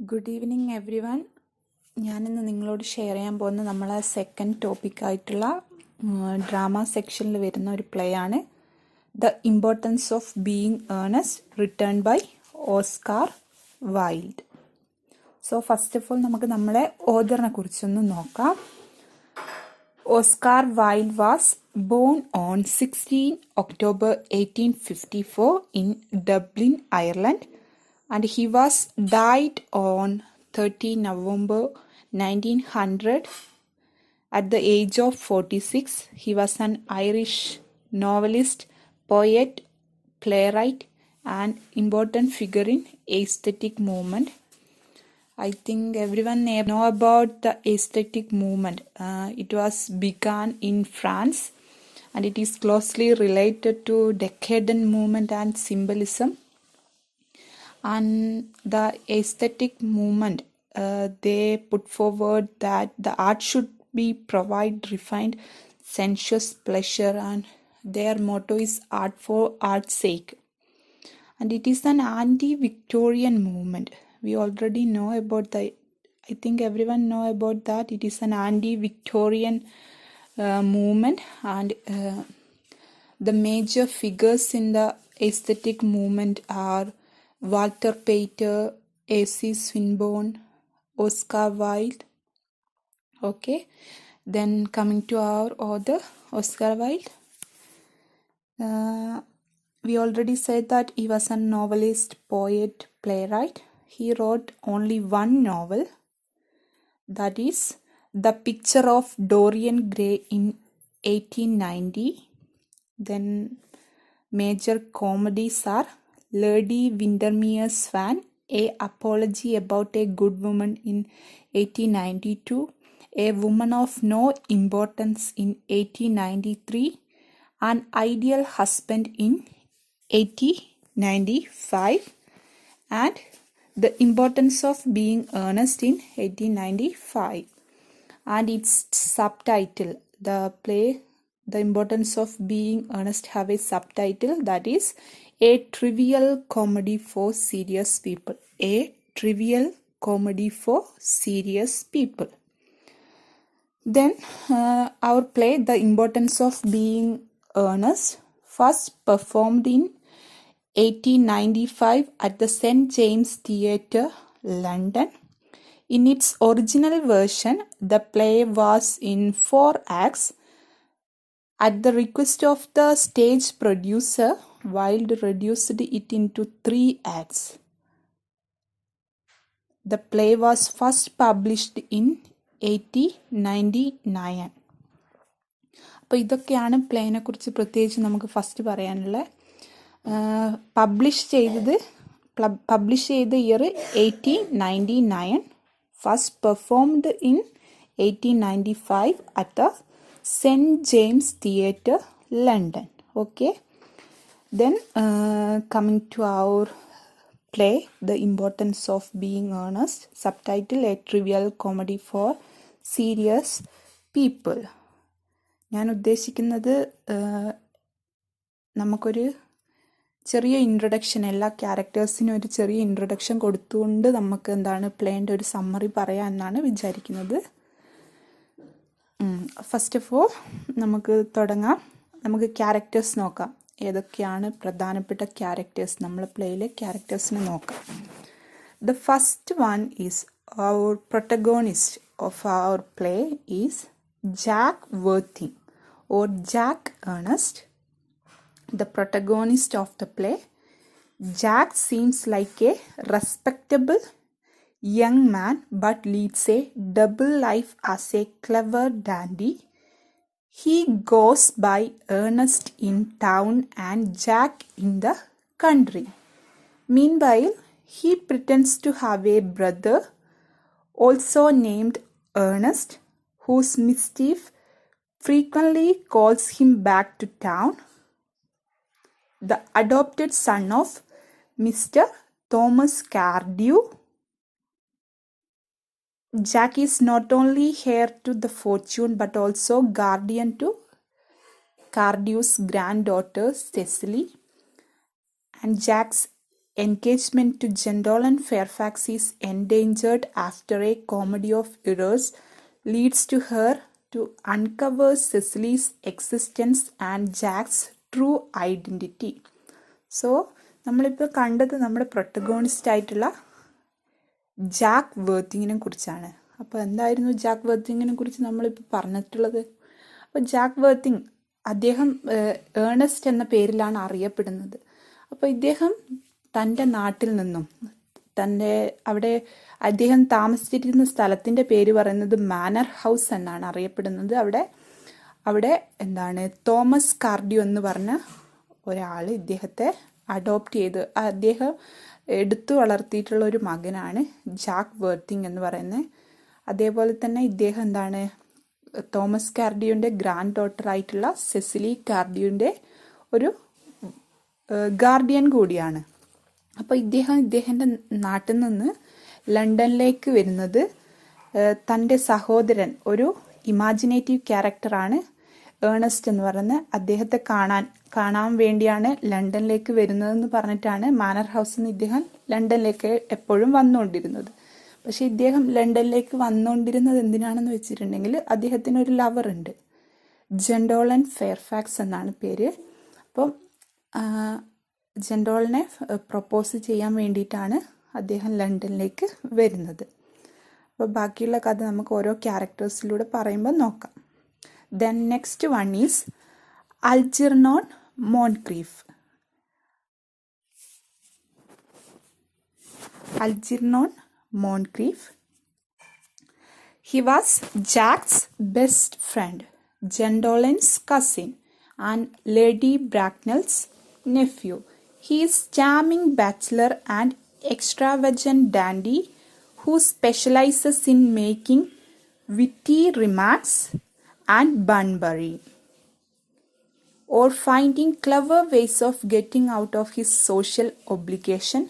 Good evening every one. ഞാനിന്ന് നിങ്ങളോട് share ചെയ്യാൻ പോകുന്ന നമ്മളെ സെക്കൻഡ് ടോപ്പിക്കായിട്ടുള്ള ഡ്രാമ സെക്ഷനിൽ വരുന്ന ഒരു പ്ലേ ആണ് the importance of being Ernest, written bye Oscar wild. So first of all നമുക്ക് നമ്മളെ ഓഥറിനെ കുറിച്ചൊന്ന് നോക്കാം. Oscar Wilde was born on 16 October 1854 in Dublin, Ireland, and he was died on 30 November 1900 at the age of 46. He was an Irish novelist, poet, playwright, and important figure in aesthetic movement. I think everyone know about the aesthetic movement. It was begun in France, and it is closely related to decadent movement and symbolism. And the aesthetic movement, they put forward that the art should be provide refined, sensuous pleasure, and their motto is art for art's sake. And it is an anti-Victorian movement. We already know about I think everyone know about that. It is an anti-Victorian movement, and the major figures in the aesthetic movement are Walter Pater, A.C. Swinburne, Oscar Wilde. Okay, then coming to our author, Oscar Wilde. We already said that he was a novelist, poet, playwright. He wrote only one novel, that is The Picture of Dorian Gray in 1890. Then major comedies are Lady Windermere's Swan, A Apology About a Good Woman in 1892, A Woman of No Importance in 1893, An Ideal Husband in 1895, and The Importance of Being Earnest in 1895. And its subtitle, the play The Importance of Being Earnest, have a subtitle, that is A Trivial Comedy for Serious People. A Trivial Comedy for Serious People. Then our play The Importance of Being Earnest, first performed in 1895 at the St. James Theatre, London. In its original version, the play was in 4 acts. At the request of the stage producer, Wilde reduced it into 3 acts. The play was first published in 1899. അപ്പോൾ ഇതൊക്കെയാണ് പ്ലേനെ കുറിച്ച് പ്രത്യേകിച്ച് നമുക്ക് first പറയാനുള്ളത്. Publish ചെയ്ത year 1899, first performed in 1895 at the St James theatre, London. Okay, then coming to our play The Importance of Being Earnest, subtitle A Trivial Comedy for Serious People. ഞാൻ ഉദ്ദേശിക്കുന്നത് നമുക്കൊരു ചെറിയ ഇൻട്രൊഡക്ഷൻ, എല്ലാ ക്യാരക്ടേഴ്സിനും ഒരു ചെറിയ introduction കൊടുത്തുകൊണ്ട് നമുക്ക് എന്താണ് പ്ലേൻ്റെ ഒരു സമ്മറി പറയാം എന്നാണ് വിചാരിക്കുന്നത്. ഫസ്റ്റ് ഓഫ് ഓൾ നമുക്ക് തുടങ്ങാം. നമുക്ക് ക്യാരക്ടേഴ്സ് നോക്കാം. ഏതൊക്കെയാണ് പ്രധാനപ്പെട്ട ക്യാരക്ടേഴ്സ്, നമ്മൾ പ്ലേയിലെ ക്യാരക്ടേഴ്സിനെ നോക്കാം. The first one is our protagonist of our play is Jack Worthing or Jack Ernest, the protagonist of the play. Jack seems like a respectable young man but leads a double life as a clever dandy. He goes by Ernest in town and Jack in the country. Meanwhile, he pretends to have a brother also named Ernest, whose mischief frequently calls him back to town. The adopted son of Mr. Thomas Cardew, Jack is not only heir to the fortune but also guardian to Cardew's granddaughter Cecily, and Jack's engagement to Gwendolen Fairfax is endangered after a comedy of errors leads to her to uncover Cecily's existence and Jack's true identity. So നമ്മളിപ്പോൾ കണ്ടത് നമ്മുടെ protagonist ആയിട്ടുള്ള Jack വേർത്തിങ്ങിനെ കുറിച്ചാണ്. അപ്പോൾ എന്തായിരുന്നു Jack വേർത്തിങ്ങിനെ കുറിച്ച് നമ്മളിപ്പോൾ പറഞ്ഞിട്ടുള്ളത്? അപ്പോൾ ജാക്ക് വേർത്തിങ് അദ്ദേഹം ഏണസ്റ്റ് എന്ന പേരിലാണ് അറിയപ്പെടുന്നത്. അപ്പോൾ ഇദ്ദേഹം തൻ്റെ നാട്ടിൽ നിന്നും അവിടെ അദ്ദേഹം താമസിച്ചിരുന്ന സ്ഥലത്തിൻ്റെ പേര് പറയുന്നത് മാനർ ഹൗസ് എന്നാണ് അറിയപ്പെടുന്നത്. അവിടെ എന്താണ് തോമസ് കാർഡിയോ എന്ന് പറഞ്ഞ ഒരാൾ ഇദ്ദേഹത്തെ അഡോപ്റ്റ് ചെയ്ത് അദ്ദേഹം എടുത്തു വളർത്തിയിട്ടുള്ള ഒരു മകനാണ് ജാക്ക് വേർത്തിങ് എന്ന് പറയുന്നത്. അതേപോലെ തന്നെ ഇദ്ദേഹം എന്താണ് തോമസ് കാർഡിയോൻ്റെ ഗ്രാൻഡ് ഡോട്ടർ ആയിട്ടുള്ള സെസിലി കാർഡിയോൻ്റെ ഒരു ഗാർഡിയൻ കൂടിയാണ്. അപ്പോൾ ഇദ്ദേഹത്തിൻ്റെ നാട്ടിൽ നിന്ന് ലണ്ടനിലേക്ക് വരുന്നത് തൻ്റെ സഹോദരൻ, ഒരു ഇമാജിനേറ്റീവ് ക്യാരക്ടറാണ് ഏണസ്റ്റ് എന്ന് പറയുന്നത്. അദ്ദേഹത്തെ കാണാൻ വേണ്ടിയാണ് ലണ്ടനിലേക്ക് വരുന്നതെന്ന് പറഞ്ഞിട്ടാണ് മാനർ ഹൗസിൽ നിന്ന് ഇദ്ദേഹം ലണ്ടനിലേക്ക് എപ്പോഴും വന്നുകൊണ്ടിരുന്നത്. പക്ഷെ ഇദ്ദേഹം ലണ്ടനിലേക്ക് വന്നുകൊണ്ടിരുന്നത് എന്തിനാണെന്ന് വെച്ചിട്ടുണ്ടെങ്കിൽ അദ്ദേഹത്തിന് ഒരു ലവർ ഉണ്ട്, ജെൻഡോളൻ ഫെയർഫാക്സ് എന്നാണ് പേര്. അപ്പം ജെൻഡോളിനെ പ്രൊപ്പോസ് ചെയ്യാൻ വേണ്ടിയിട്ടാണ് അദ്ദേഹം ലണ്ടനിലേക്ക് വരുന്നത്. അപ്പോൾ ബാക്കിയുള്ള കഥ നമുക്ക് ഓരോ ക്യാരക്ടേഴ്സിലൂടെ പറയുമ്പോൾ നോക്കാം. Then next one is Algernon Moncrieff. Algernon Moncrief. He was Jack's best friend, Gwendolen's cousin, and Lady Bracknell's nephew. He is charming bachelor and extravagant dandy who specializes in making witty remarks and bunbury, or finding clever ways of getting out of his social obligation.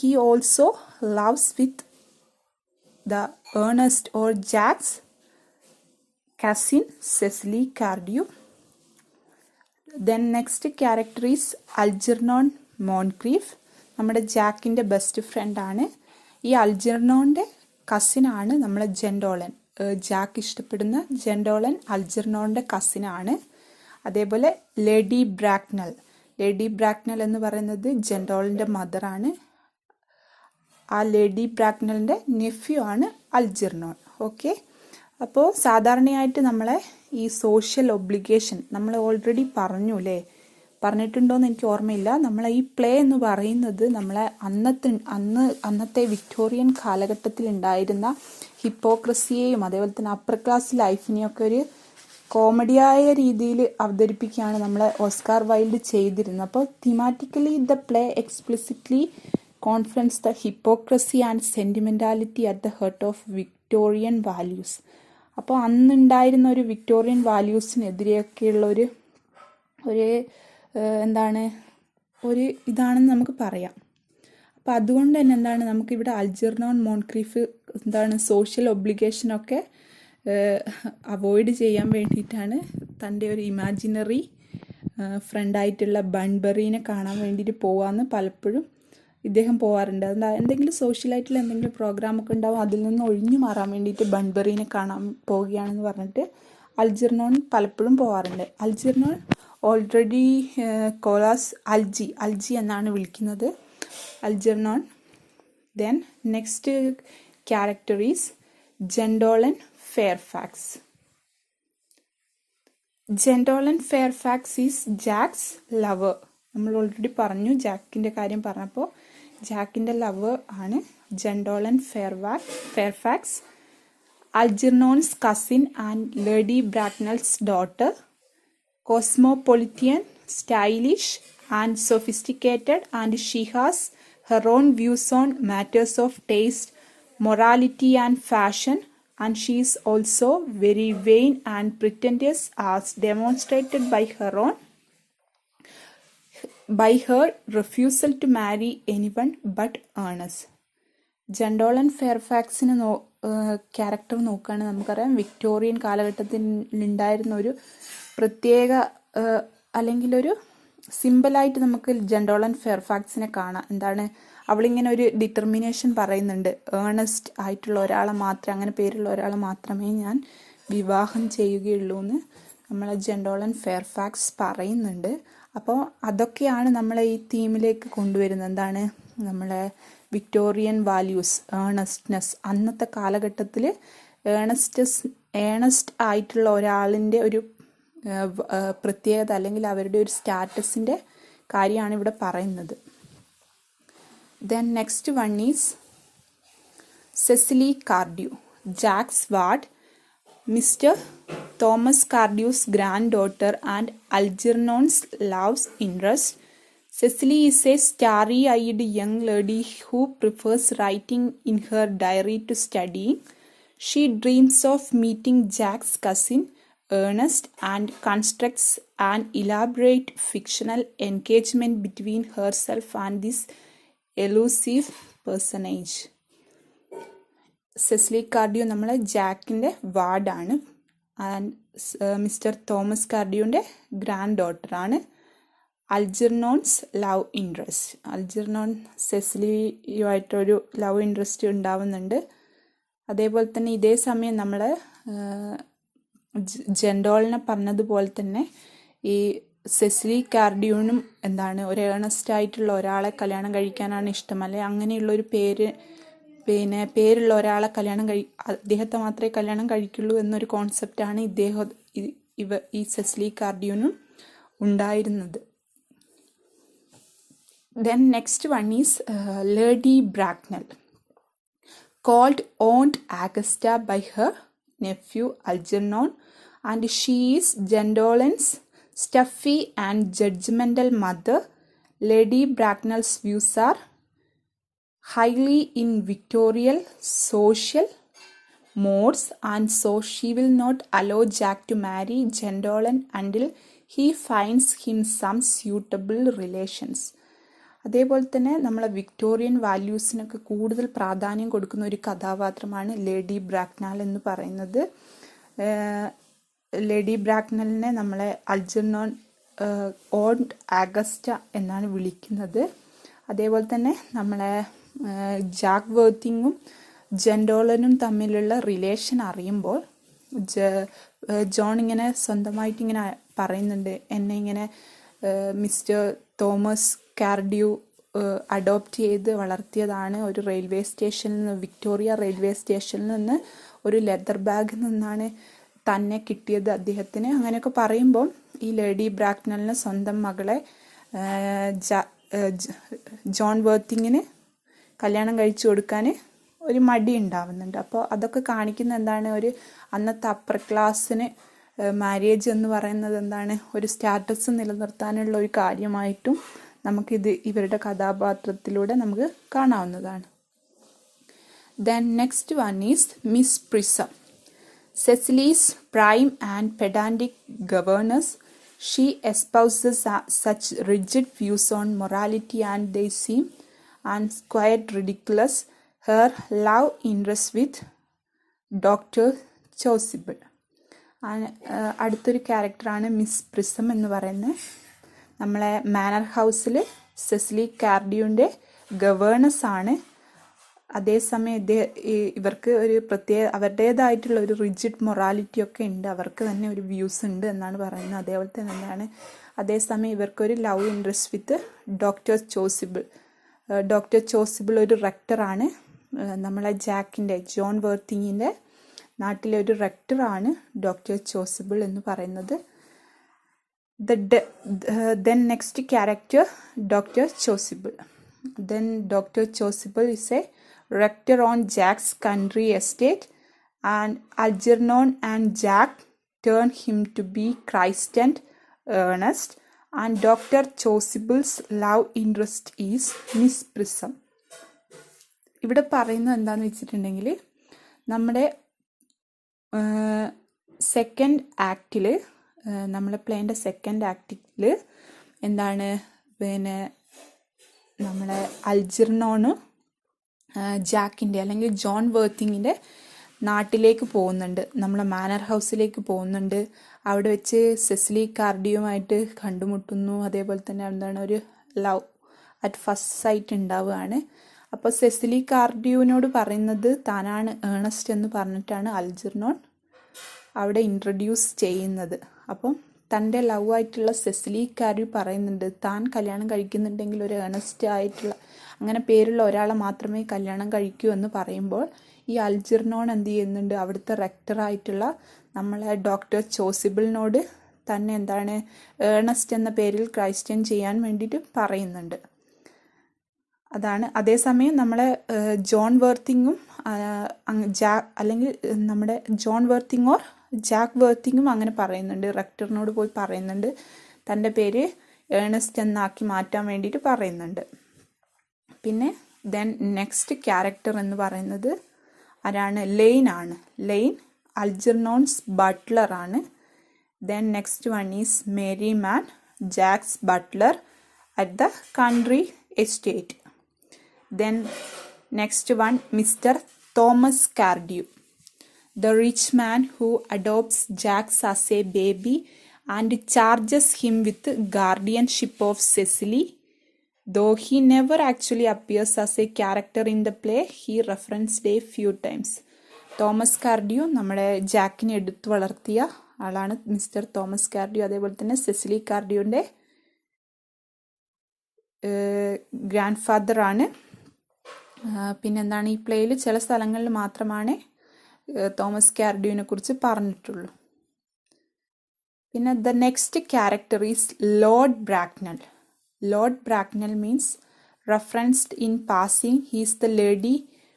He also loves with the Ernest or Jack's cousin Cecily Cardew. Then next character is Algernon Moncrief. നമ്മുടെ ജാക്കിൻ്റെ best ഫ്രണ്ടാണ്. ഈ അൽജർണോൻ്റെ കസിനാണ് നമ്മളെ ജെൻഡോളൻ. Jack ഇഷ്ടപ്പെടുന്ന ജെൻഡോളൻ അൽജർണോൻ്റെ കസിനാണ്. അതേപോലെ lady Bracknell എന്ന് പറയുന്നത് ജെൻഡോളിൻ്റെ മദറാണ്. ആ lady ബ്രാക്നലിൻ്റെ nephew ആണ് അൽജിർനോൺ. ഓക്കെ, അപ്പോൾ സാധാരണയായിട്ട് നമ്മളെ ഈ സോഷ്യൽ ഒബ്ലിഗേഷൻ നമ്മൾ ഓൾറെഡി പറഞ്ഞു അല്ലേ, പറഞ്ഞിട്ടുണ്ടോയെന്ന് എനിക്ക് ഓർമ്മയില്ല. നമ്മളെ ഈ പ്ലേ എന്ന് പറയുന്നത് നമ്മളെ അന്നത്തെ വിക്ടോറിയൻ കാലഘട്ടത്തിൽ ഉണ്ടായിരുന്ന ഹിപ്പോക്രസിയെയും അതേപോലെ തന്നെ അപ്പർ ക്ലാസ് ലൈഫിനെയൊക്കെ ഒരു കോമഡിയായ രീതിയിൽ അവതരിപ്പിക്കുകയാണ് നമ്മളെ ഓസ്കാർ വൈൽഡ് ചെയ്തിരുന്നത്. അപ്പോൾ thematically the play explicitly conference the hypocrisy and sentimentality at the heart of Victorian values. അപ്പോൾ അന്നുണ്ടായിരുന്ന ഒരു വിക്ടോറിയൻ വാല്യൂസിനെതിരെയൊക്കെയുള്ള ഒരു ഇതാണെന്ന് നമുക്ക് പറയാം. അപ്പോൾ അതുകൊണ്ട് തന്നെ നമുക്കിവിടെ അൽജർനോൺ മോൺക്രീഫ് സോഷ്യൽ ഒബ്ലിഗേഷനൊക്കെ അവോയ്ഡ് ചെയ്യാൻ വേണ്ടിയിട്ടാണ് തൻ്റെ ഒരു ഇമാജിനറി ഫ്രണ്ടായിട്ടുള്ള ബൺബെറീനെ കാണാൻ വേണ്ടിയിട്ട് പോകാമെന്ന് പലപ്പോഴും ഇദ്ദേഹം പോകാറുണ്ട്. എന്തെങ്കിലും സോഷ്യലായിട്ടുള്ള എന്തെങ്കിലും പ്രോഗ്രാമൊക്കെ ഉണ്ടാവും, അതിൽ നിന്ന് ഒഴിഞ്ഞു മാറാൻ വേണ്ടിയിട്ട് ബൺബെറീനെ കാണാൻ പോവുകയാണെന്ന് പറഞ്ഞിട്ട് അൽജിർനോൺ പലപ്പോഴും പോകാറുണ്ട്. അൽജിർനോൺ ഓൾറെഡി കോളാസ് അൽജി എന്നാണ് വിളിക്കുന്നത് Algernon. Then next character is Gwendolen Fairfax. Gwendolen Fairfax is Jack's lover. നമ്മൾ ഓൾറെഡി പറഞ്ഞു ജാക്കിൻ്റെ കാര്യം പറഞ്ഞപ്പോൾ. ജാക്കിൻ്റെ ലവർ ആണ് Gwendolen Fairfax, Algernon's cousin and Lady Bracknell's daughter, cosmopolitan, stylish and sophisticated, and she has her own views on matters of taste, morality and fashion, and she is also very vain and pretentious as demonstrated by her refusal to marry anyone but Ernest. Gwendolen ഫെയർഫാക്സിന് character നോക്കുകയാണെങ്കിൽ നമുക്കറിയാം Victorian കാലഘട്ടത്തിൽ ഉണ്ടായിരുന്ന ഒരു പ്രത്യേക അല്ലെങ്കിൽ ഒരു സിമ്പിളായിട്ട് നമുക്ക് ജെൻഡോളൻ ഫെയർഫാക്സിനെ കാണാം. എന്താണ്, അവളിങ്ങനെ ഒരു ഡിറ്റർമിനേഷൻ പറയുന്നുണ്ട്. ഏണസ്റ്റ് ആയിട്ടുള്ള ഒരാളെ മാത്രമേ, അങ്ങനെ പേരുള്ള ഒരാളെ മാത്രമേ ഞാൻ വിവാഹം ചെയ്യുകയുള്ളൂ എന്ന് നമ്മളെ ജെൻഡോളൻ ഫെയർഫാക്സ് പറയുന്നുണ്ട്. അപ്പോൾ അതൊക്കെയാണ് നമ്മളെ ഈ തീമിലേക്ക് കൊണ്ടുവരുന്നത്. എന്താണ്, നമ്മളെ വിക്ടോറിയൻ വാല്യൂസ്, ഏണസ്റ്റ്നെസ്. അന്നത്തെ കാലഘട്ടത്തിൽ ഏണസ്റ്റ് ആയിട്ടുള്ള ഒരാളിൻ്റെ ഒരു പ്രത്യേകത അല്ലെങ്കിൽ അവരുടെ ഒരു സ്റ്റാറ്റസിൻ്റെ കാര്യമാണ് ഇവിടെ പറയുന്നത്. Then next one is Cecily Cardew, Jack's ward, Mr Thomas Cardew's granddaughter and Algernon's love interest. Cecily is a starry-eyed young lady who prefers writing in her diary to studying. She dreams of meeting Jack's cousin Ernest and constructs an elaborate fictional engagement between herself and this elusive personage. Cecily Cardew നമ്മളെ ജാക്കിൻ്റെ വാർഡാണ്. And Mr Thomas കാർഡ്യൂൻ്റെ ഗ്രാൻഡ് ഡോട്ടറാണ്. Algernon's love interest, Algernon സെസിലിയുമായിട്ടൊരു love interest ഉണ്ടാവുന്നുണ്ട്. അതേപോലെ തന്നെ ഇതേ സമയം നമ്മൾ ജെൻഡോളിനെ പറഞ്ഞതുപോലെ തന്നെ ഈ സെസിലി കാർഡ്യൂനും എന്താണ്, ഒരു ഏണസ്റ്റ് ആയിട്ടുള്ള ഒരാളെ കല്യാണം കഴിക്കാനാണ് ഇഷ്ടം. അല്ലെ അങ്ങനെയുള്ളൊരു പേരുള്ള ഒരാളെ അദ്ദേഹത്തെ മാത്രമേ കല്യാണം കഴിക്കുള്ളൂ എന്നൊരു കോൺസെപ്റ്റാണ് ഈ സെസിലി കാർഡ്യൂനും ഉണ്ടായിരുന്നത്. Then next one is Lady Bracknell, called Aunt Augusta by her nephew Algernon, and she is Gendolen's stuffy and judgmental mother. Lady Bracknell's views are highly in Victorian social modes, and so she will not allow Jack to marry Gendolen until he finds him some suitable relations. അതേപോലെ തന്നെ നമ്മളെ Victorian വാല്യൂസിനൊക്കെ കൂടുതൽ പ്രാധാന്യം കൊടുക്കുന്ന ഒരു കഥാപാത്രമാണ് lady Bracknell എന്ന് പറയുന്നത്. ലേഡി ബ്രാക്നലിനെ നമ്മളെ അൽജർനോൺ ഓണ്ട് ആഗസ്റ്റ എന്നാണ് വിളിക്കുന്നത്. അതേപോലെ തന്നെ നമ്മളെ ജാക്ക് വേർത്തിങ്ങും ജെൻഡോളനും തമ്മിലുള്ള റിലേഷൻ അറിയുമ്പോൾ ജോൺ ഇങ്ങനെ സ്വന്തമായിട്ട് ഇങ്ങനെ പറയുന്നുണ്ട്, എന്നെ ഇങ്ങനെ മിസ്റ്റർ തോമസ് കാർഡ്യൂ അഡോപ്റ്റ് ചെയ്ത് വളർത്തിയതാണ്. ഒരു റെയിൽവേ സ്റ്റേഷനിൽ നിന്ന്, വിക്ടോറിയ റെയിൽവേ സ്റ്റേഷനിൽ നിന്ന് ഒരു ലെതർ ബാഗിൽ നിന്നാണ് തന്നെ കിട്ടിയത് അദ്ദേഹത്തിന്. അങ്ങനെയൊക്കെ പറയുമ്പോൾ ഈ ലേഡി ബ്രാക്നലിന് സ്വന്തം മകളെ ജോൺ വേർത്തിങ്ങിന് കല്യാണം കഴിച്ചു കൊടുക്കാൻ ഒരു മടി ഉണ്ടാവുന്നുണ്ട്. അപ്പോൾ അതൊക്കെ കാണിക്കുന്ന എന്താണ്, ഒരു അന്നത്തെ അപ്പർ ക്ലാസ്സിന് മാരേജ് എന്ന് പറയുന്നത് എന്താണ്, ഒരു സ്റ്റാറ്റസ് നിലനിർത്താനുള്ള ഒരു കാര്യമായിട്ടും നമുക്കിത് ഇവരുടെ കഥാപാത്രത്തിലൂടെ നമുക്ക് കാണാവുന്നതാണ്. Then next one is Miss Prism, Cecily's prime and pedantic governess. She espouses such rigid views on morality and they seem and quite ridiculous. Her love interest with Dr. Chasuble. അടുത്തൊരു ക്യാരക്ടറാണ് miss prism എന്ന് പറയുന്നത്. നമ്മളെ manor ഹൗസിൽ സെസിലി കാർഡ്യൂൻ്റെ ഗവേണസ് ആണ്. അതേസമയം ഇവർക്ക് ഒരു അവരുടേതായിട്ടുള്ള ഒരു റിജിഡ് മൊറാലിറ്റി ഒക്കെ ഉണ്ട്, അവർക്ക് തന്നെ ഒരു വ്യൂസ് ഉണ്ട് എന്നാണ് പറയുന്നത്. അതേപോലെ തന്നെ എന്താണ്, അതേസമയം ഇവർക്കൊരു love interest with Doctor Chasuble. Doctor Chasuble ഒരു റെക്ടറാണ്, നമ്മളെ ജാക്കിൻ്റെ ജോൺ വേർത്തിങ്ങിൻ്റെ നാട്ടിലെ ഒരു റെക്ടറാണ് ഡോക്ടർ ചോസിബിൾ എന്ന് പറയുന്നത്. Then next character, Dr. Chasuble. Then Dr. Chasuble is a rector on Jack's country estate, and Algernon and Jack turn him to be Christian earnest, and Dr. Chasuble's love interest is Miss Prism. ഇവിടെ പറയുന്നത് എന്താണെന്ന് വെച്ചിട്ടുണ്ടെങ്കിൽ, നമ്മുടെ second ആക്റ്റിൽ, നമ്മളെ പ്ലേൻ്റെ second ആക്റ്റിൽ എന്താണ്, പിന്നെ നമ്മളെ അൽജർനോണ് ജാക്കിൻ്റെ അല്ലെങ്കിൽ ജോൺ വേർത്തിങ്ങിൻ്റെ നാട്ടിലേക്ക് പോകുന്നുണ്ട്, നമ്മളെ മാനർ ഹൗസിലേക്ക് പോകുന്നുണ്ട്. അവിടെ വെച്ച് സെസിലി കാർഡിയുമായിട്ട് കണ്ടുമുട്ടുന്നു. അതേപോലെ തന്നെ എന്താണ് ഒരു ലവ് അറ്റ് ഫസ്റ്റ് സൈറ്റ് ഉണ്ടാവുകയാണ്. അപ്പോൾ സെസിലി കാർഡിയുവിനോട് പറയുന്നത് താനാണ് ഏണസ്റ്റ് എന്ന് പറഞ്ഞിട്ടാണ് അൽജർനോൺ അവിടെ ഇൻട്രൊഡ്യൂസ് ചെയ്യുന്നത്. അപ്പം തൻ്റെ ലവ് ആയിട്ടുള്ള സെസിലി കാർഡ്യൂ പറയുന്നുണ്ട് താൻ കല്യാണം കഴിക്കുന്നുണ്ടെങ്കിൽ ഒരു ഏണസ്റ്റ് ആയിട്ടുള്ള അങ്ങനെ പേരുള്ള ഒരാളെ മാത്രമേ കല്യാണം കഴിക്കൂ എന്ന് പറയുമ്പോൾ ഈ അൽജർനോൺ എന്ത് ചെയ്യുന്നുണ്ട്, അവിടുത്തെ റെക്ടറായിട്ടുള്ള നമ്മളെ ഡോക്ടർ ചോസിബിളിനോട് തന്നെ എന്താണ് ഏണസ്റ്റ് എന്ന പേരിൽ ക്രൈസ്റ്റ്യൻ ചെയ്യാൻ വേണ്ടിയിട്ട് പറയുന്നുണ്ട്. അതാണ്. അതേസമയം നമ്മളെ ജോൺ വേർത്തിങ്ങും അല്ലെങ്കിൽ നമ്മുടെ ജോൺ വേർത്തിങ് ഓർ ജാക്ക് വേർത്തിങ്ങും അങ്ങനെ പറയുന്നുണ്ട്, റെക്ടറിനോട് പോയി പറയുന്നുണ്ട്, തൻ്റെ പേര് ഏണസ്റ്റ് എന്നാക്കി മാറ്റാൻ വേണ്ടിയിട്ട് പറയുന്നുണ്ട്. പിന്നെ ദെൻ നെക്സ്റ്റ് ക്യാരക്ടർ എന്ന് പറയുന്നത് ആരാണ്? ലെയ്ൻ ആണ്. ലെയ്ൻ അൽജർനോൺസ് ബട്ട്ലർ ആണ്. Then next one is Merriman, Jack's butler at the country estate. Then next one, Mr. Thomas Cardew, the rich man who adopts Jack as a baby and charges him with guardianship of Cecily. Though he never actually appears as a character in the play, he referenced a few times. Thomas cardio നമ്മുടെ ജാക്കിനെ എടുത്തു വളർത്തിയ ആളാണ് mister Thomas cardio. അതേപോലെ തന്നെ Cecily കാർഡിയോൻ്റെ grand father ആണ്. പിന്നെന്താണ്, ഈ പ്ലേയിൽ ചില സ്ഥലങ്ങളിൽ മാത്രമാണ് തോമസ് കാർഡിയോനെ കുറിച്ച് പറഞ്ഞിട്ടുള്ളൂ. പിന്നെ the next character is Lord Bracknell. Lord Bracknell means referenced in passing. He's the Lady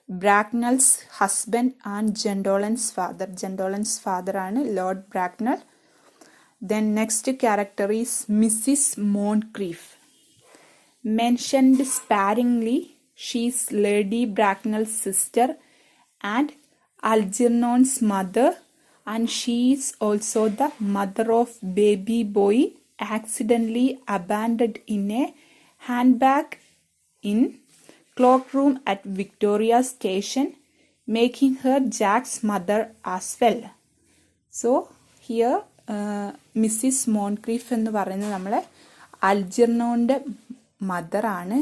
Bracknell's husband and Gwendolen's father. Gwendolen's father ആണ് Lord Bracknell. Then next character is Mrs Moncrieff. Mentioned sparingly, she is Lady Bracknell's sister and Algernon's mother, and she is also the mother of baby boy accidentally abandoned in a handbag in cloakroom at Victoria Station, making her Jack's mother as well. So here Mrs. Moncrief എന്ന് പറയുന്നത് നമ്മളെ അൽജർനോൻ്റെ മദറാണ്.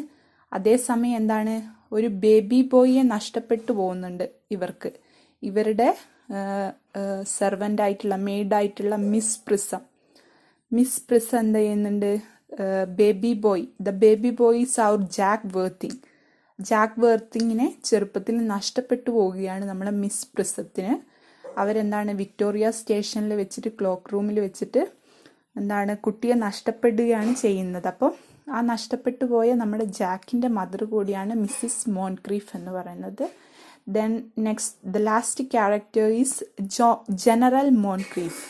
അതേസമയം എന്താണ്, ഒരു baby ബോയിയെ നഷ്ടപ്പെട്ടു പോകുന്നുണ്ട് ഇവർക്ക്. ഇവരുടെ സെർവൻ്റ് ആയിട്ടുള്ള മെയ്ഡായിട്ടുള്ള മിസ് പ്രിസം എന്ത് ചെയ്യുന്നുണ്ട്, baby boy, the baby boy is our Jack Worthing. Jack വേർത്തിങ്ങിനെ ചെറുപ്പത്തിൽ നഷ്ടപ്പെട്ടു പോവുകയാണ് നമ്മളെ മിസ് പ്രിസത്തിന്. അവരെന്താണ് വിക്ടോറിയ സ്റ്റേഷനിൽ വെച്ചിട്ട് ക്ലോക്ക് റൂമിൽ വെച്ചിട്ട് എന്താണ് കുട്ടിയെ നഷ്ടപ്പെടുകയാണ് ചെയ്യുന്നത്. അപ്പോൾ ആ നഷ്ടപ്പെട്ടു പോയ നമ്മുടെ ജാക്കിൻ്റെ മദർ കൂടിയാണ് മിസ്സിസ് മോൺക്രീഫ് എന്ന് പറയുന്നത്. Then next the last character is General Moncrieff.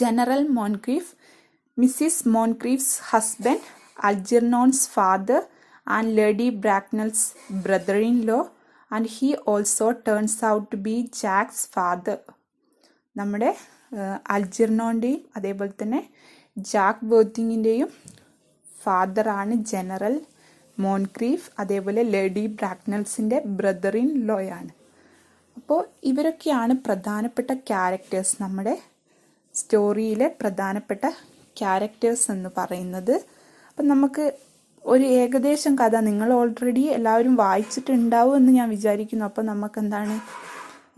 General Moncrieff, Mrs Moncrieff's husband, Algernon's father and Lady Bracknell's brother in law, and he also turns out to be Jack's father. നമ്മുടെ അൽജർനോൻ്റെയും അതേപോലെ തന്നെ Jack വേർത്തിങ്ങിൻ്റെയും ഫാദറാണ് general മോൺക്രീഫ്. അതേപോലെ lady ബ്രാക്നൽസിൻ്റെ brother in ലോയാണ്. അപ്പോൾ ഇവരൊക്കെയാണ് പ്രധാനപ്പെട്ട characters, നമ്മുടെ സ്റ്റോറിയിലെ പ്രധാനപ്പെട്ട ക്യാരക്ടേഴ്സ് എന്ന് പറയുന്നത്. അപ്പം നമുക്ക് ഒരു ഏകദേശം കഥ നിങ്ങൾ ഓൾറെഡി എല്ലാവരും വായിച്ചിട്ടുണ്ടാവും എന്ന് ഞാൻ വിചാരിക്കുന്നു. അപ്പോൾ നമുക്ക് എന്താണ്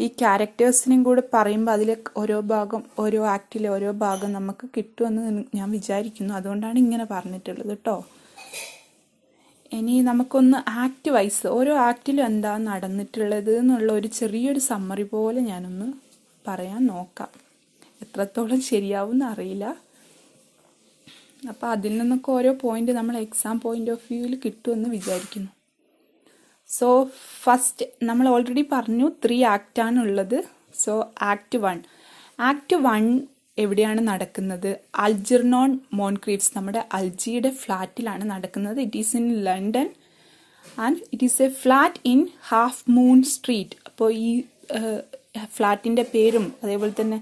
ഈ ക്യാരക്ടേഴ്സിനെയും കൂടെ പറയുമ്പോൾ അതിൽ ഓരോ ഭാഗം, ഓരോ ആക്റ്റിലെ ഓരോ ഭാഗം നമുക്ക് കിട്ടുമെന്ന് ഞാൻ വിചാരിക്കുന്നു. അതുകൊണ്ടാണ് ഇങ്ങനെ പറഞ്ഞിട്ടുള്ളത് കേട്ടോ. ഇനി നമുക്കൊന്ന് ആക്ട് വൈസ് ഓരോ ആക്റ്റിലും എന്താ നടന്നിട്ടുള്ളത് എന്നുള്ള ഒരു ചെറിയൊരു സമ്മറി പോലെ ഞാനൊന്ന് പറയാൻ നോക്കാം. എത്രത്തോളം ശരിയാവുമെന്ന് അറിയില്ല. അപ്പോൾ അതിൽ നിന്നൊക്കെ ഓരോ പോയിന്റ് നമ്മൾ എക്സാം പോയിന്റ് ഓഫ് വ്യൂവിൽ കിട്ടുമെന്ന് വിചാരിക്കുന്നു. സോ ഫസ്റ്റ് നമ്മൾ ഓൾറെഡി പറഞ്ഞു 3 ആക്റ്റാണ് ഉള്ളത്. സോ ആക്ട് 1 എവിടെയാണ് നടക്കുന്നത്? അൽജർനോൺ മോൺക്രീഫ്സ് നമ്മുടെ അൽജിയുടെ ഫ്ലാറ്റിലാണ് നടക്കുന്നത്. It is in London and it is A flat in half moon street. അപ്പോൾ ഈ ഫ്ലാറ്റിൻ്റെ പേരും അതേപോലെ തന്നെ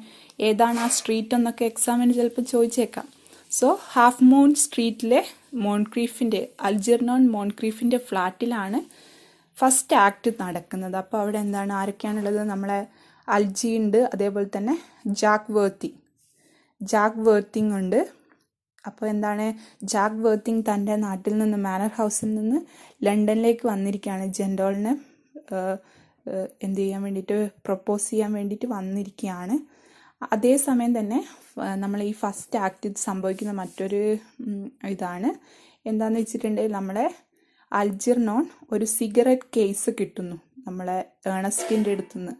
ഏതാണ് ആ സ്ട്രീറ്റ് എന്നൊക്കെ എക്സാമിന് ചിലപ്പോൾ ചോദിച്ചേക്കാം. സോ ഹാഫ് മൂൺ സ്ട്രീറ്റിലെ മോൺക്രീഫിൻ്റെ അൽജർനോൺ മോൺക്രീഫിൻ്റെ ഫ്ലാറ്റിലാണ് ഫസ്റ്റ് ആക്ട് നടക്കുന്നത്. അപ്പോൾ അവിടെ എന്താണ്, ആരൊക്കെയാണുള്ളത്? നമ്മളെ അൽജി ഉണ്ട്, അതേപോലെ തന്നെ ജാക്ക് വേർത്തിങ് ഉണ്ട്. അപ്പോൾ എന്താണ്, ജാക്ക് വേർത്തിങ് തൻ്റെ നാട്ടിൽ നിന്ന്, മാനർ ഹൗസിൽ നിന്ന് ലണ്ടനിലേക്ക് വന്നിരിക്കുകയാണ്. ജെൻഡോളിനെ എന്ത് ചെയ്യാൻ വേണ്ടിയിട്ട്, പ്രൊപ്പോസ് ചെയ്യാൻ വേണ്ടിയിട്ട് വന്നിരിക്കുകയാണ്. അതേസമയം തന്നെ നമ്മൾ ഈ ഫസ്റ്റ് ആക്ടിൽ സംഭവിക്കുന്ന മറ്റൊരു ഇതാണ് എന്താണെന്ന് വെച്ചിട്ടുണ്ടെങ്കിൽ, നമ്മളെ അൽജിർനോൺ ഒരു സിഗരറ്റ് കേസ് കിട്ടുന്നു. നമ്മളെ ഏണസ്റ്റിൻ്റെ അടുത്തുനിന്ന്,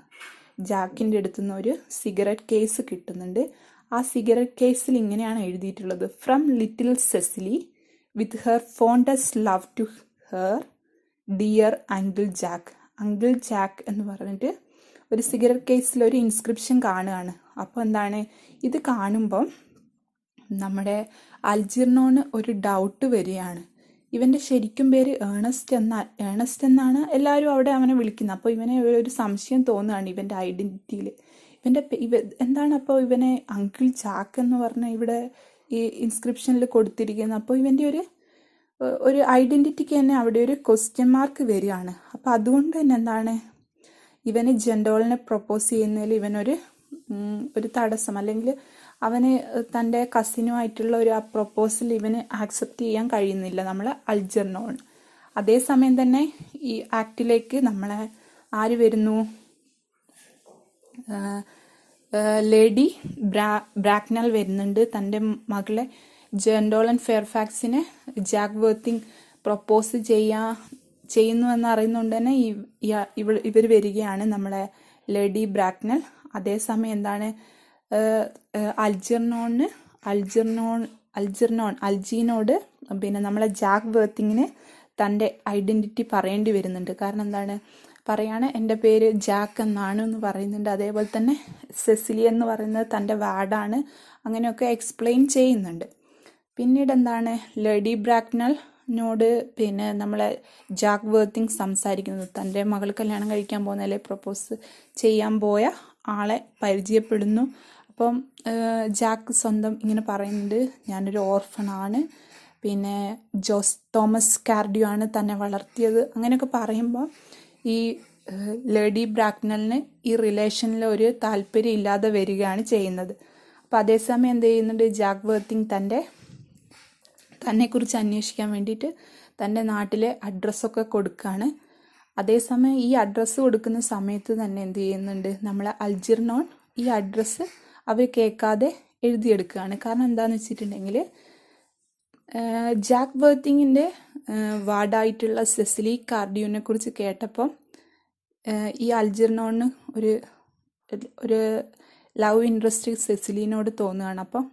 ജാക്കിൻ്റെ അടുത്തുനിന്ന് ഒരു സിഗരറ്റ് കേസ് കിട്ടുന്നുണ്ട്. ആ സിഗരറ്റ് കേസിൽ ഇങ്ങനെയാണ് എഴുതിയിട്ടുള്ളത്: from little Cecily with her fondest love to her dear uncle Jack എന്ന് പറഞ്ഞിട്ട് ഒരു സിഗരറ്റ് കേസിൽ ഒരു ഇൻസ്ക്രിപ്ഷൻ കാണുകയാണ്. അപ്പോൾ എന്താണ്, ഇത് കാണുമ്പം നമ്മുടെ അൽജിർനോന് ഒരു ഡൗട്ട് വരികയാണ്. ഇവൻ്റെ ശരിക്കും പേര് ഏണസ്റ്റ് എന്നാണ് എല്ലാവരും അവിടെ അവനെ വിളിക്കുന്നത്. അപ്പോൾ ഇവനെ ഒരു സംശയം തോന്നുകയാണ് ഇവൻ്റെ ഐഡൻറ്റിറ്റിയിൽ. എന്താണ് അപ്പോൾ ഇവനെ അങ്കിൾ ജാക്ക് എന്ന് പറഞ്ഞ ഇവിടെ ഈ ഇൻസ്ക്രിപ്ഷനിൽ കൊടുത്തിരിക്കുന്നത്. അപ്പോൾ ഇവൻ്റെ ഒരു ഐഡൻറ്റിറ്റിക്ക് തന്നെ അവിടെ ഒരു ക്വസ്റ്റ്യൻ മാർക്ക് വരികയാണ്. അപ്പോൾ അതുകൊണ്ട് തന്നെ എന്താണ്, ഇവന് ജെൻഡോളിനെ പ്രൊപ്പോസ് ചെയ്യുന്നതിൽ ഇവനൊരു തടസ്സം, അല്ലെങ്കിൽ അവന് തൻ്റെ കസിനുമായിട്ടുള്ള ഒരു ആ പ്രൊപ്പോസൽ ഇവന് ആക്സെപ്റ്റ് ചെയ്യാൻ കഴിയുന്നില്ല നമ്മൾ അൽജിർനോൺ. അതേസമയം തന്നെ ഈ ആക്ടിലേക്ക് നമ്മളെ ആര് വരുന്നു, ലേഡി ബ്രാക്നൽ വരുന്നുണ്ട്. തൻ്റെ മകളെ ജെൻഡോളൻ ഫെയർഫാക്സിനെ ജാക്ക് വേർത്തിങ് പ്രൊപ്പോസ് ചെയ്യുന്നു എന്നറിയുന്നതുകൊണ്ട് തന്നെ ഇവർ വരികയാണ്, നമ്മളെ ലേഡി ബ്രാക്നൽ. അതേസമയം എന്താണ്, അൽജീനോട് പിന്നെ നമ്മളെ ജാക്ക് വേർത്തിങ്ങിന് തൻ്റെ ഐഡൻറ്റിറ്റി പറയേണ്ടി വരുന്നുണ്ട്. കാരണം എന്താണ്, പറയാണ് എൻ്റെ പേര് ജാക്ക് എന്നാണ് എന്ന് പറയുന്നുണ്ട്. അതേപോലെ തന്നെ സെസിലി എന്ന് പറയുന്നത് തൻ്റെ വാർഡാണ്, അങ്ങനെയൊക്കെ എക്സ്പ്ലെയിൻ ചെയ്യുന്നുണ്ട്. പിന്നീട് എന്താണ്, ലേഡി ബ്രാക്നലിനോട് പിന്നെ നമ്മളെ ജാക്ക് വേർത്തിങ് സംസാരിക്കുന്നത്, തൻ്റെ മകൾ കല്യാണം കഴിക്കാൻ പോകുന്ന, അല്ലെങ്കിൽ പ്രൊപ്പോസ് ചെയ്യാൻ പോയ ആളെ പരിചയപ്പെടുന്നു. അപ്പം ജാക്ക് സ്വന്തം ഇങ്ങനെ പറയുന്നുണ്ട്, ഞാനൊരു ഓർഫണാണ്, പിന്നെ തോമസ് കാർഡിയോ ആണ് തന്നെ വളർത്തിയത്. അങ്ങനെയൊക്കെ പറയുമ്പോൾ ഈ ലേഡി ബ്രാക്നലിന് ഈ റിലേഷനിൽ ഒരു താല്പര്യം ഇല്ലാതെ വരികയാണ് ചെയ്യുന്നത്. അപ്പം അതേസമയം എന്ത് ചെയ്യുന്നുണ്ട്, ജാക്ക് വേർത്തിങ് തന്നെക്കുറിച്ച് അന്വേഷിക്കാൻ വേണ്ടിയിട്ട് തൻ്റെ നാട്ടിലെ അഡ്രസ്സൊക്കെ കൊടുക്കുകയാണ്. അതേസമയം ഈ അഡ്രസ്സ് കൊടുക്കുന്ന സമയത്ത് തന്നെ എന്ത് ചെയ്യുന്നുണ്ട്, നമ്മളെ അൽജിർനോൺ ഈ അഡ്രസ്സ് അവർ കേൾക്കാതെ എഴുതിയെടുക്കുകയാണ്. കാരണം എന്താണെന്ന് വെച്ചിട്ടുണ്ടെങ്കിൽ, ജാക്ക് വേർത്തിങ്ങിൻ്റെ വാർഡായിട്ടുള്ള സെസിലി കാർഡിയോനെ കുറിച്ച് കേട്ടപ്പം ഈ അൽജിർനോണിന് ഒരു ലവ് ഇൻട്രസ്റ്റ് സെസിലിനോട് തോന്നുകയാണ്. അപ്പം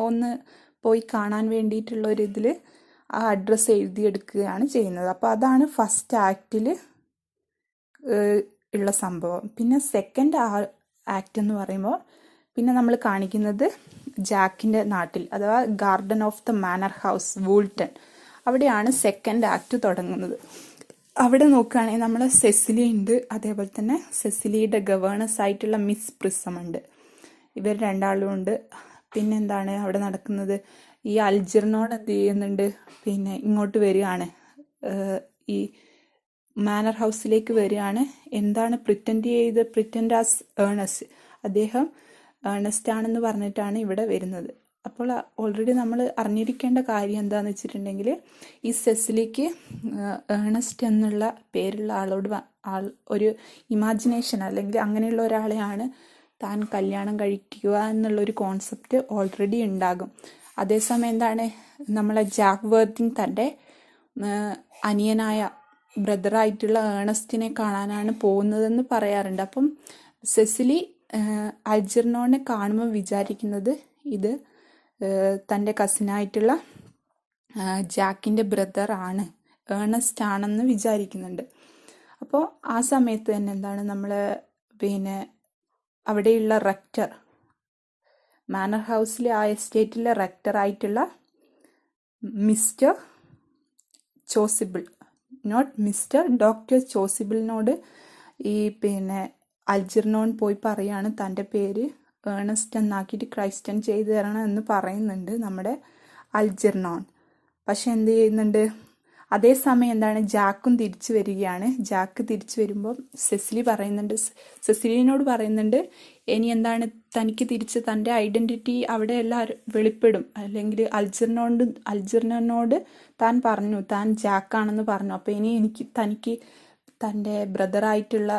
ഒന്ന് പോയി കാണാൻ വേണ്ടിയിട്ടുള്ള ഒരു ഇതിൽ ആ അഡ്രസ്സ് എഴുതിയെടുക്കുകയാണ് ചെയ്യുന്നത്. അപ്പോൾ അതാണ് ഫസ്റ്റ് ആക്റ്റിൽ ഉള്ള സംഭവം. പിന്നെ സെക്കൻഡ് ആക്ട് എന്ന് പറയുമ്പോൾ പിന്നെ നമ്മൾ കാണിക്കുന്നത് ജാക്കിൻ്റെ നാട്ടിൽ, അഥവാ garden of the manor house, Woolton. അവിടെയാണ് സെക്കൻഡ് ആക്ട് തുടങ്ങുന്നത്. അവിടെ നോക്കുകയാണെങ്കിൽ നമ്മൾ സെസിലി ഉണ്ട്, അതേപോലെ തന്നെ സെസിലിയുടെ ഗവേണേഴ്സ് ആയിട്ടുള്ള മിസ് പ്രിസം ഉണ്ട്. ഇവർ രണ്ടാളും ഉണ്ട്. പിന്നെന്താണ് അവിടെ നടക്കുന്നത്, ഈ അൽജിർനോൺ എന്ത് ചെയ്യുന്നുണ്ട്, പിന്നെ ഇങ്ങോട്ട് വരികയാണ്, ഈ മാനർ ഹൗസിലേക്ക് വരികയാണ്. എന്താണ് പ്രിറ്റൻഡ് ആസ് ഏണസ്റ്റ്, അദ്ദേഹം ഏണസ്റ്റ് ആണെന്ന് പറഞ്ഞിട്ടാണ് ഇവിടെ വരുന്നത്. അപ്പോൾ ഓൾറെഡി നമ്മൾ അറിഞ്ഞിരിക്കേണ്ട കാര്യം എന്താണെന്ന് വെച്ചിട്ടുണ്ടെങ്കിൽ, ഈ സെസിലിക്ക് ഏണസ്റ്റ് എന്നുള്ള പേരുള്ള ആളോട് ഒരു ഇമാജിനേഷൻ, അല്ലെങ്കിൽ അങ്ങനെയുള്ള ഒരാളെയാണ് താൻ കല്യാണം കഴിക്കുക എന്നുള്ളൊരു കോൺസെപ്റ്റ് ഓൾറെഡി ഉണ്ടാകും. അതേസമയം എന്താണ്, നമ്മളെ ജാക്ക് വേർത്തിങ് തൻ്റെ അനിയനായ ബ്രദറായിട്ടുള്ള ഏണസ്റ്റിനെ കാണാനാണ് പോകുന്നതെന്ന് പറയാറുണ്ട്. അപ്പം സെസിലി അൽജിർനോനെ കാണുമ്പോൾ വിചാരിക്കുന്നത് ഇത് തൻ്റെ കസിനായിട്ടുള്ള ജാക്കിൻ്റെ ബ്രദറാണ്, ഏണസ്റ്റ് ആണെന്ന് വിചാരിക്കുന്നുണ്ട്. അപ്പോൾ ആ സമയത്ത് തന്നെ എന്താണ്, നമ്മൾ പിന്നെ അവിടെയുള്ള റെക്ടർ, മാനർ ഹൗസിലെ ആ എസ്റ്റേറ്റിലെ റെക്ടറായിട്ടുള്ള മിസ്റ്റർ ചോസിബിൾ, ഡോക്ടർ ചോസിബിളിനോട് ഈ പിന്നെ അൽജിർനോൺ പോയി പറയാണ് തൻ്റെ പേര് ഏണസ്റ്റ് എന്നാക്കിയിട്ട് ക്രൈസ്റ്റൻ ചെയ്തു തരണം എന്ന് പറയുന്നുണ്ട് നമ്മുടെ അൽജിർനോൺ. പക്ഷെ എന്ത് ചെയ്യുന്നുണ്ട്, അതേസമയം എന്താണ് ജാക്കും തിരിച്ചു വരികയാണ്. ജാക്ക് തിരിച്ചു വരുമ്പോൾ സെസിലിനോട് പറയുന്നുണ്ട് ഇനി എന്താണ് തനിക്ക് തിരിച്ച് തൻ്റെ ഐഡന്റിറ്റി അവിടെ എല്ലാവരും വെളിപ്പെടും, അല്ലെങ്കിൽ അൽജർനോട് താൻ പറഞ്ഞു താൻ ജാക്കാണെന്ന് പറഞ്ഞു. അപ്പോൾ ഇനി തനിക്ക് തൻ്റെ ബ്രദറായിട്ടുള്ള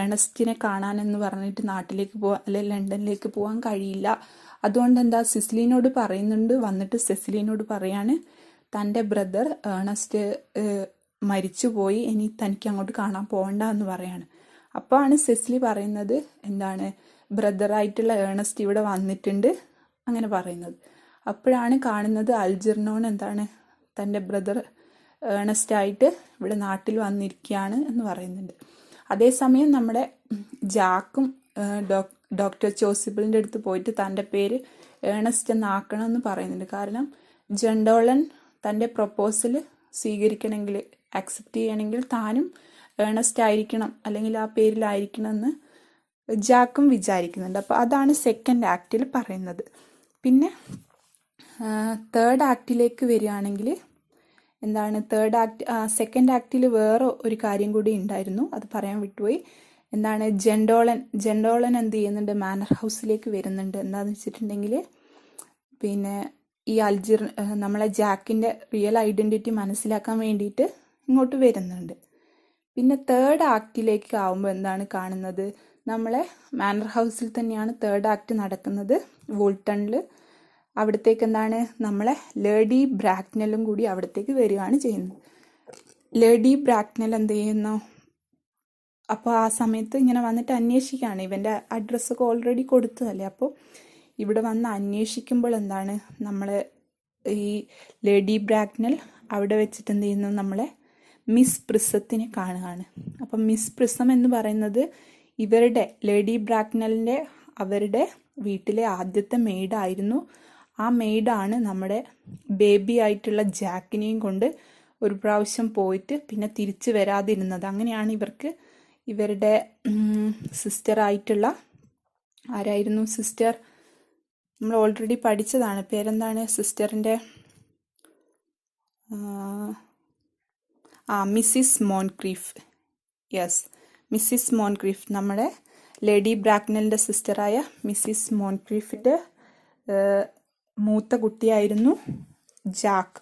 ഏണസ്റ്റിനെ കാണാനെന്ന് പറഞ്ഞിട്ട് നാട്ടിലേക്ക് പോവാൻ അല്ലെങ്കിൽ ലണ്ടനിലേക്ക് പോകാൻ കഴിയില്ല. അതുകൊണ്ട് എന്താ സെസിലിനോട് പറയുന്നുണ്ട്, വന്നിട്ട് സെസിലിനോട് പറയാണ് തൻ്റെ ബ്രദർ ഏണസ്റ്റ് മരിച്ചുപോയി, ഇനി തനിക്ക് അങ്ങോട്ട് കാണാൻ പോകണ്ട എന്ന് പറയാണ്. അപ്പോഴാണ് സെസിലി പറയുന്നത് എന്താണ് ബ്രദറായിട്ടുള്ള ഏണസ്റ്റ് ഇവിടെ വന്നിട്ടുണ്ട് അങ്ങനെ പറയുന്നത്. അപ്പോഴാണ് കാണുന്നത് അൽജർനോൺ എന്താണ് തൻ്റെ ബ്രദർ ഏണസ്റ്റായിട്ട് ഇവിടെ നാട്ടിൽ വന്നിരിക്കുകയാണ് എന്ന് പറയുന്നുണ്ട്. അതേസമയം നമ്മുടെ ജാക്കും ഡോക്ടർ ചോസിബിളിൻ്റെ അടുത്ത് പോയിട്ട് തൻ്റെ പേര് ഏണസ്റ്റ് എന്നാക്കണം എന്ന് പറയുന്നുണ്ട്. കാരണം ജെൻഡോളൻ തൻ്റെ പ്രൊപ്പോസൽ സ്വീകരിക്കണമെങ്കിൽ ആക്സെപ്റ്റ് ചെയ്യണമെങ്കിൽ താനും ഏണസ്റ്റ് ആയിരിക്കണം, അല്ലെങ്കിൽ ആ പേരിലായിരിക്കണം എന്ന് ജാക്കും വിചാരിക്കുന്നുണ്ട്. അപ്പോൾ അതാണ് സെക്കൻഡ് ആക്റ്റിൽ പറയുന്നത്. പിന്നെ തേർഡ് ആക്റ്റിലേക്ക് വരികയാണെങ്കിൽ എന്താണ് സെക്കൻഡ് ആക്റ്റിൽ വേറെ ഒരു കാര്യം കൂടി ഉണ്ടായിരുന്നു, അത് പറയാൻ വിട്ടുപോയി. എന്താണ് ജെൻഡോളൻ എന്ത് ചെയ്യുന്നുണ്ട്, മാനർ ഹൗസിലേക്ക് വരുന്നുണ്ട്. എന്താണെന്ന് വെച്ചിട്ടുണ്ടെങ്കിൽ പിന്നെ ഈ നമ്മളെ ജാക്കിൻ്റെ റിയൽ ഐഡൻറ്റിറ്റി മനസ്സിലാക്കാൻ വേണ്ടിയിട്ട് ഇങ്ങോട്ട് വരുന്നുണ്ട്. പിന്നെ തേർഡ് ആക്റ്റിലേക്ക് ആവുമ്പോൾ എന്താണ് കാണുന്നത്, നമ്മളെ മാനർ ഹൗസിൽ തന്നെയാണ് തേർഡ് ആക്ട് നടക്കുന്നത്, വോൾട്ടണിൽ. അവിടത്തേക്ക് എന്താണ് നമ്മളെ ലേഡി ബ്രാക്നെല്ലും കൂടി അവിടത്തേക്ക് വരികയാണ് ചെയ്യുന്നത്. ലേഡി ബ്രാക്നെൽ എന്ത് ചെയ്യുന്നു, അപ്പോൾ ആ സമയത്ത് ഇങ്ങനെ വന്നിട്ട് അന്വേഷിക്കുകയാണ്, ഇവൻ്റെ അഡ്രസ്സൊക്കെ ഓൾറെഡി കൊടുത്തതല്ലേ. അപ്പോൾ ഇവിടെ വന്ന് അന്വേഷിക്കുമ്പോൾ എന്താണ് നമ്മൾ ഈ ലേഡി ബ്രാക്നെൽ അവിടെ വെച്ചിട്ട് എന്ത് ചെയ്യുന്നു, നമ്മളെ മിസ് പ്രിസത്തിനെ കാണുകയാണ്. അപ്പം മിസ് പ്രിസം എന്ന് പറയുന്നത് ഇവരുടെ ലേഡി ബ്രാക്നെലിൻ്റെ അവരുടെ വീട്ടിലെ ആദ്യത്തെ മെയ്ഡായിരുന്നു. ആ മെയ്ഡാണ് നമ്മുടെ ബേബി ആയിട്ടുള്ള ജാക്കിനെയും കൊണ്ട് ഒരു പ്രാവശ്യം പോയിട്ട് പിന്നെ തിരിച്ചു വരാതിരുന്നത്. അങ്ങനെയാണ് ഇവരുടെ സിസ്റ്ററായിട്ടുള്ള ആരായിരുന്നു സിസ്റ്റർ, നമ്മൾ ഓൾറെഡി പഠിച്ചതാണ്, പേരെന്താണ് സിസ്റ്ററിൻ്റെ, മിസ്സിസ് മോൺക്രീഫ്. യെസ്, മിസ്സിസ് മോൺക്രീഫ്, നമ്മുടെ ലേഡി ബ്രാക്നെലിൻ്റെ സിസ്റ്ററായ മിസ്സിസ് മോൺക്രീഫിൻ്റെ മൂത്ത കുട്ടിയായിരുന്നു ജാക്ക്,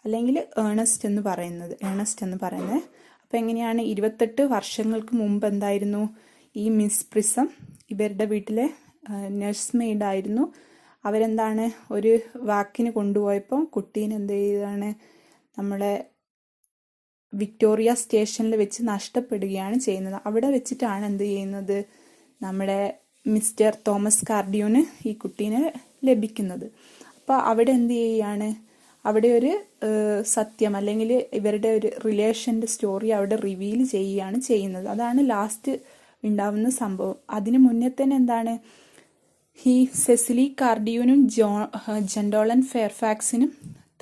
അല്ലെങ്കിൽ ഏണസ്റ്റ് എന്ന് പറയുന്നത്. അപ്പോൾ എങ്ങനെയാണ് 28 വർഷങ്ങൾക്ക് മുമ്പ് എന്തായിരുന്നു ഈ മിസ് പ്രിസം ഇവരുടെ വീട്ടിലെ നഴ്സ് മെയ്ഡായിരുന്നു. അവരെന്താണ് ഒരു വാക്കിന് കൊണ്ടുപോയപ്പോൾ കുട്ടീനെ എന്ത് ചെയ്തതാണ് നമ്മളെ വിക്ടോറിയ സ്റ്റേഷനിൽ വെച്ച് നഷ്ടപ്പെടുകയാണ് ചെയ്യുന്നത്. അവിടെ വെച്ചിട്ടാണ് എന്ത് ചെയ്യുന്നത് നമ്മുടെ മിസ്റ്റർ തോമസ് കാർഡിയോന് ഈ കുട്ടീനെ ലഭിക്കുന്നത്. അപ്പോൾ അവിടെ എന്ത് ചെയ്യുകയാണ്, അവിടെ ഒരു സത്യം അല്ലെങ്കിൽ ഇവരുടെ ഒരു റിലേഷൻ്റെ സ്റ്റോറി അവിടെ റിവീൽ ചെയ്യുകയാണ് ചെയ്യുന്നത്. അതാണ് ലാസ്റ്റ് ഉണ്ടാവുന്ന സംഭവം. അതിന് മുന്നേ തന്നെ എന്താണ് ഈ സെസിലി കാർഡിയോനും ജെൻഡോളൻ ഫെയർഫാക്സിനും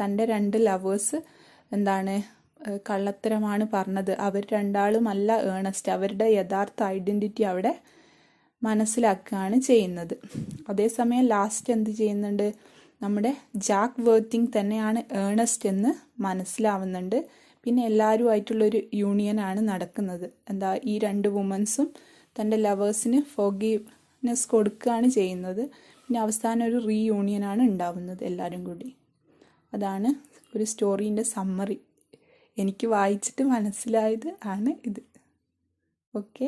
തൻ്റെ 2 ലവേഴ്സ് എന്താണ് കള്ളത്തരമാണ് പറഞ്ഞത്. അവർ രണ്ടാളുമല്ല ഏണസ്റ്റ്, അവരുടെ യഥാർത്ഥ ഐഡൻറ്റിറ്റി അവിടെ മനസ്സിലാക്കുകയാണ് ചെയ്യുന്നത്. അതേസമയം ലാസ്റ്റ് എന്ത് ചെയ്യുന്നുണ്ട്, നമ്മുടെ ജാക്ക് വേർത്തിങ് തന്നെയാണ് ഏണസ്റ്റ് എന്ന് മനസ്സിലാവുന്നുണ്ട്. പിന്നെ എല്ലാവരുമായിട്ടുള്ളൊരു യൂണിയനാണ് നടക്കുന്നത്. ഈ 2 വുമൻസും തൻ്റെ ലവേഴ്സിന് ഫോർഗീവ്നെസ് കൊടുക്കുകയാണ് ചെയ്യുന്നത്. പിന്നെ അവസാനം ഒരു റീയൂണിയനാണ് ഉണ്ടാവുന്നത് എല്ലാവരും കൂടി. അതാണ് ഒരു സ്റ്റോറീൻ്റെ സമ്മറി. എനിക്ക് വായിച്ചിട്ട് മനസ്സിലായത് ആണ് ഇത്. ഓക്കെ.